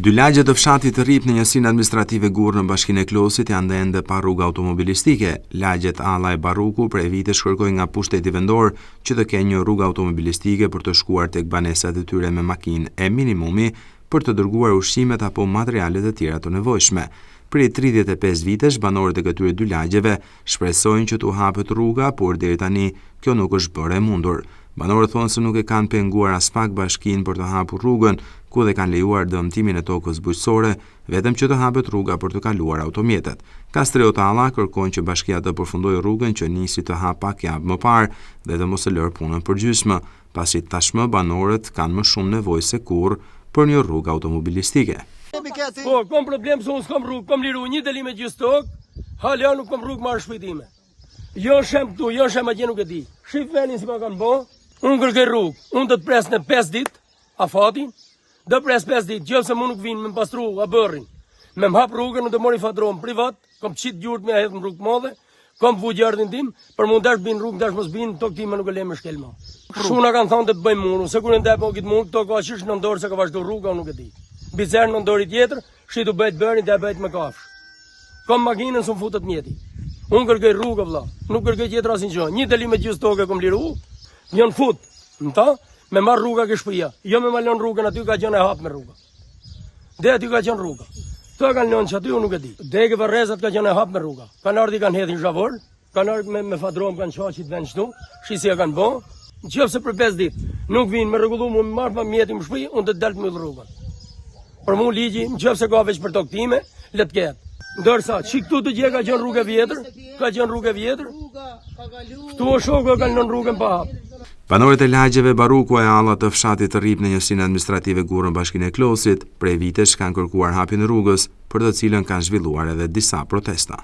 Dy lagjet të fshatit të Rip në njësinë administrative Gurrë në bashkinë e Klosit janë ende pa rrugë automobilistike. Lagjet Alla e Barruku prej vitesh kërkojnë nga pushteti vendor që të kenë një rrugë automobilistike për të shkuar tek banesat e tyre me makinë e minimumi për të dërguar ushqimet apo materialet e tjera të nevojshme. Prej 35 vitesh, banorët e këtyre dy lagjeve shpresojnë që t'u hapet rruga, por deri tani kjo nuk është bërë e mundur. Banorët thonë se nuk e kanë penguar as pak bashkinë për të hapur rrugën, ku dhe kanë lejuar dëmtimin e tokës bujqësore, vetëm që të hapet rruga për të kaluar automjetet. Kastriot Alla kërkojnë që bashkia të përfundojë rrugën që nisi të hap pak javë më parë dhe të mos e lërë punën përgjithshme, pasi tashmë banorët kanë më shumë nevojë se kurrë për një rrugë automobilistike. Po, kom problem se unë s'kom rrugë, kom liru një delim e gjysë tokë, hala nuk kom rrugë marrë shpëtime. Jo shem këtu, jo shem atje nuk e di. Shif venin si ma kanë bo, unë kërkej rrugë, unë të të pres në 5 dit, a fatin, dhe pres 5 dit, gjëllë se mu nuk vinë me më pastru, a bërin. Me më hap rrugën, në të mori fatron privat, kom qitë gjurët me a hedhë më rrugë modhe, kom vu gjardin tim, për mund dash bin rrugë, dash mos bin, tokë time nuk e le me shkel ma. Shuna kanë thonë të bëjmë munu, se kur në ndaj po kitë mund, këto ka qish në ndorë se ka vazhdo rruga, nuk e di. Bicer në ndori tjetër, shitu bëjt bërin, dhe bëjt me kafsh. Kom makinën së më futët mjeti. Unë kërkej rrugë vëlla, nuk kërkej tjetër asin që. Një delim e gjysë toke kom liru, njën fut, në ta, me marrë rruga ke shpëja. Jo me malon rrugën, aty ka gjën e hap me rruga. Dhe aty ka gjën rruga. Të ka lënë që aty unë nuk e di. Dhe ke vërrezat ka gjën e hap me rruga. Kanë ardi kanë hedhin zhavor, kanë ardi me fadrom kanë qaqit vend qëtu, shisi e kanë bo. Në qëfë se për 5 dit, nuk vinë me rregullu mu me marrë pa mjeti më shpëj, unë të deltë me rrugën. Për mu ligji, në qëfë se ka veç për tokë time, le të ketë. Ndërsa, që këtu të gje ka qenë rrugë e vjetër, këtu o shoko ka në rrugën pa hapë. Banorët e lagjeve Barruku e Alla të fshatit të Rip në njësinë administrative Gurrë në bashkinë e Klosit, prej vitesh kanë kërkuar hapjen e rrugës, për të cilën kanë zhvilluar edhe disa protesta.